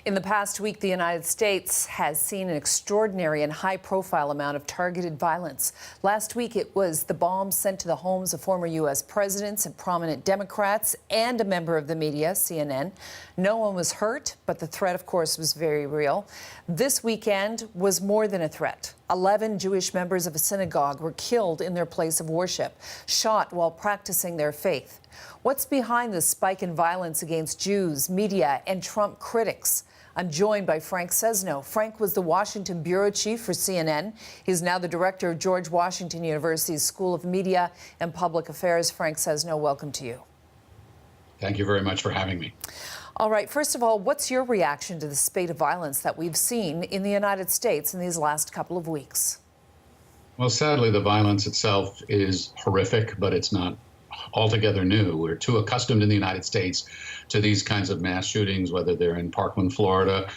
In the past week, the United States has seen an extraordinary and high-profile amount of targeted violence. Last week, it was the bombs sent to the homes of former U.S. presidents and prominent Democrats and a member of the media, CNN. No one was hurt, but the threat, of course, was very real. This weekend was more than a threat. 11 Jewish members of a synagogue were killed in their place of worship, shot while practicing their faith. What's behind the spike in violence against Jews, media, and Trump critics? I'm joined by Frank Sesno. Frank was the Washington bureau chief for CNN. He's now the director of George Washington University's School of Media and Public Affairs. Frank Sesno, welcome to you. Thank you very much for having me. All right, first of all, what's your reaction to the spate of violence that we've seen in the United States in these last couple of weeks? Well, sadly, the violence itself is horrific, but it's not altogether new. We're too accustomed in the United States to these kinds of mass shootings, whether they're in Parkland, Florida,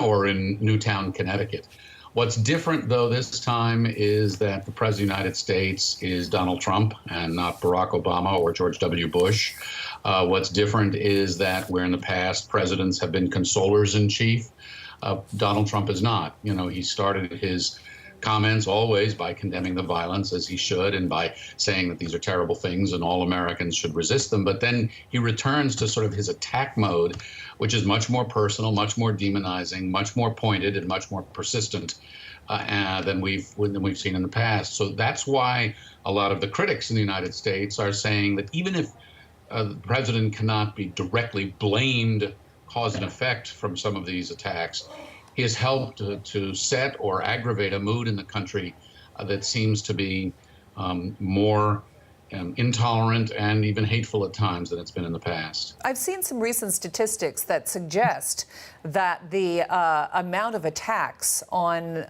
or in Newtown, Connecticut. What's different, though, this time is that the President of the United States is Donald Trump and not Barack Obama or George W. Bush. What's different is that where in the past presidents have been consolers in chief, Donald Trump is not. You know, he started his comments always by condemning the violence, as he should, and by saying that these are terrible things and all Americans should resist them. But then he returns to sort of his attack mode, which is much more personal, much more demonizing, much more pointed, and much more persistent than we've seen in the past. So that's why a lot of the critics in the United States are saying that even if the president cannot be directly blamed cause and effect from some of these attacks, he has helped to set or aggravate a mood in the country that seems to be more intolerant and even hateful at times than it's been in the past. I've seen some recent statistics that suggest that the amount of attacks on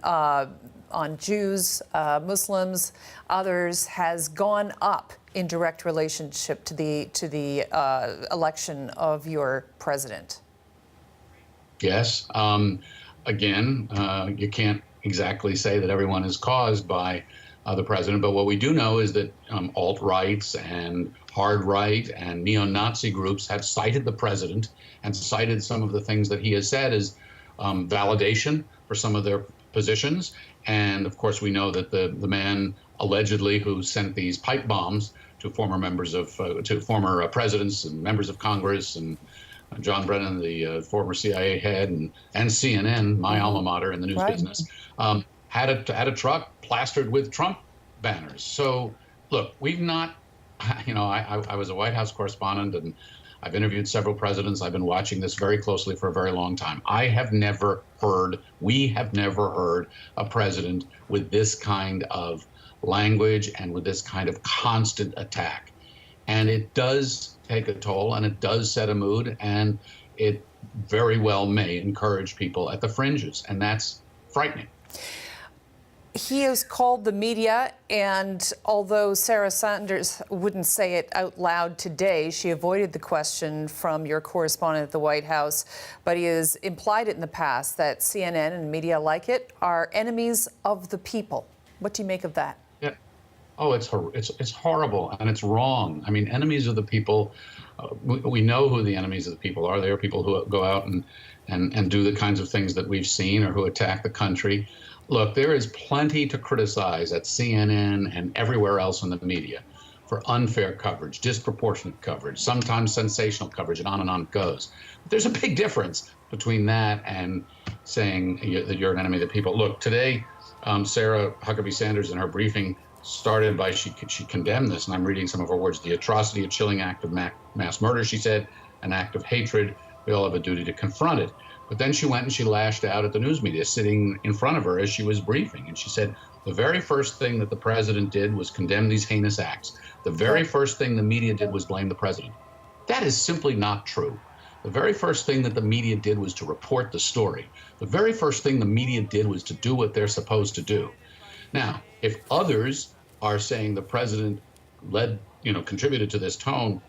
Jews, Muslims, others has gone up in direct relationship to the election of your president. Yes. Again, you can't exactly say that everyone is caused by the president, but what we do know is that alt-rights and hard-right and neo-Nazi groups have cited the president and cited some of the things that he has said as validation for some of their positions. And of course, we know that the man allegedly who sent these pipe bombs to former members of to former presidents and members of Congress and John Brennan, the former CIA head, and CNN, my alma mater in the news business, had a truck plastered with Trump banners. So, look, we've not, you know, I was a White House correspondent, and I've interviewed several presidents. I've been watching this very closely for a very long time. We have never heard a president with this kind of language and with this kind of constant attack. And it does take a toll, and it does set a mood, and it very well may encourage people at the fringes, and that's frightening. He has called the media, and although Sarah Sanders wouldn't say it out loud today, she avoided the question from your correspondent at the White House, but he has implied it in the past that CNN and media like it are enemies of the people. What do you make of that? Oh, it's horrible, and it's wrong. I mean, enemies of the people, we know who the enemies of the people are. They are people who go out and do the kinds of things that we've seen, or who attack the country. Look, there is plenty to criticize at CNN and everywhere else in the media for unfair coverage, disproportionate coverage, sometimes sensational coverage, and on it goes. But there's a big difference between that and saying that you're an enemy of the people. Look, today, Sarah Huckabee Sanders in her briefing started by, she condemned this, and I'm reading some of her words: the atrocity, a chilling act of mass murder, she said, an act of hatred. We all have a duty to confront it. But then she went and she lashed out at the news media sitting in front of her as she was briefing. And she said, the very first thing that the president did was condemn these heinous acts. The very first thing the media did was blame the president. That is simply not true. The very first thing that the media did was to report the story. The very first thing the media did was to do what they're supposed to do. Now, if others are saying the president contributed to this tone,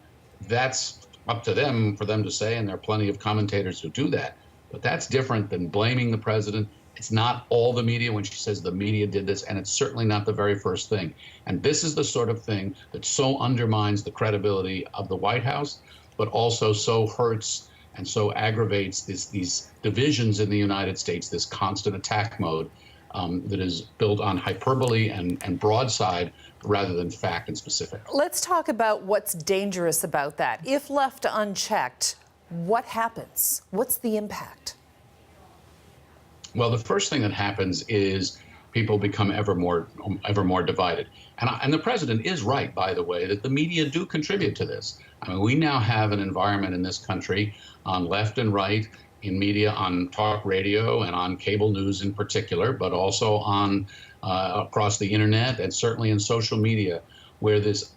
that's up to them for them to say, and there are plenty of commentators who do that. But that's different than blaming the president. It's not all the media when she says the media did this, and it's certainly not the very first thing. And this is the sort of thing that so undermines the credibility of the White House, but also so hurts and so aggravates these divisions in the United States, this constant attack mode that is built on hyperbole and broadside rather than fact and specific. Let's talk about what's dangerous about that. If left unchecked, what happens? What's the impact? Well, the first thing that happens is people become ever more divided. And the president is right, by the way, that the media do contribute to this. I mean, we now have an environment in this country on left and right in media, on talk radio and on cable news in particular, but also on across the internet and certainly in social media, where this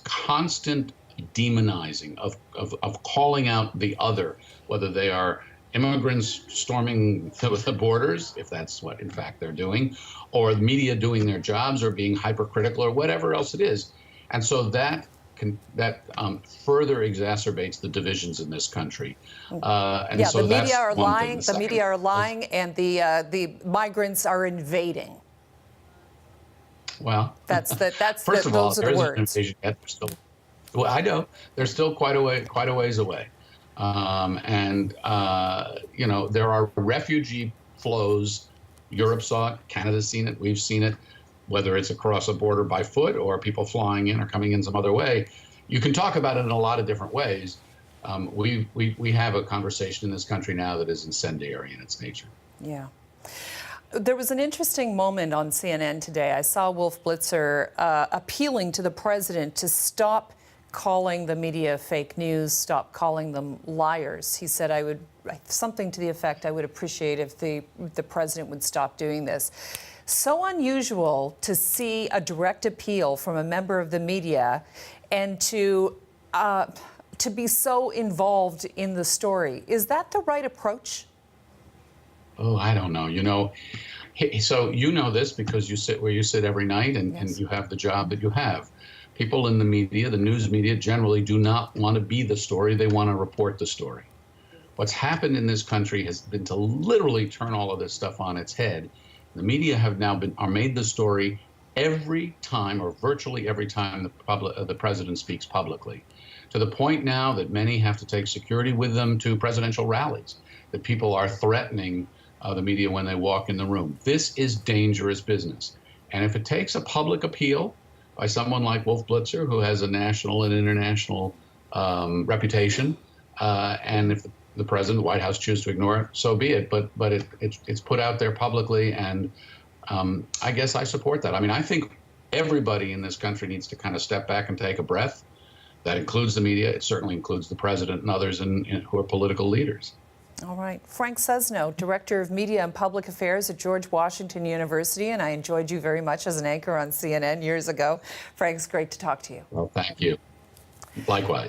constant demonizing of calling out the other, whether they are immigrants storming the borders, if that's what in fact they're doing, or the media doing their jobs or being hypercritical or whatever else it is. And so that further exacerbates the divisions in this country. And so the media are that's one lying. thing. The media are lying, and the migrants are invading. Well, that's first of all, those are there the isn't an words. invasion yet. Well, I know they're still quite a ways away. You know, there are refugee flows. Europe saw it, Canada's seen it, we've seen it, whether it's across a border by foot or people flying in or coming in some other way. You can talk about it in a lot of different ways. We have a conversation in this country now that is incendiary in its nature. Yeah. There was an interesting moment on CNN today. I saw Wolf Blitzer appealing to the president to stop calling the media fake news, stop calling them liars. He said, something to the effect, I would appreciate if the president would stop doing this. So unusual to see a direct appeal from a member of the media and to be so involved in the story. Is that the right approach? Oh, I don't know. You know, so you know this because you sit where you sit every night and, Yes. and you have the job that you have. People in the media, the news media, generally do not want to be the story. They want to report the story. What's happened in this country has been to literally turn all of this stuff on its head. The media have now are made the story every time, or virtually every time, the president speaks publicly, to the point now that many have to take security with them to presidential rallies, that people are threatening the media when they walk in the room. This is dangerous business. And if it takes a public appeal by someone like Wolf Blitzer, who has a national and international reputation, and if the president, the White House choose to ignore it, so be it. But it's put out there publicly, and I guess I support that. I mean, I think everybody in this country needs to kind of step back and take a breath. That includes the media. It certainly includes the president and others who are political leaders. All right. Frank Sesno, Director of Media and Public Affairs at George Washington University, and I enjoyed you very much as an anchor on CNN years ago. Frank, it's great to talk to you. Well, thank you. Likewise.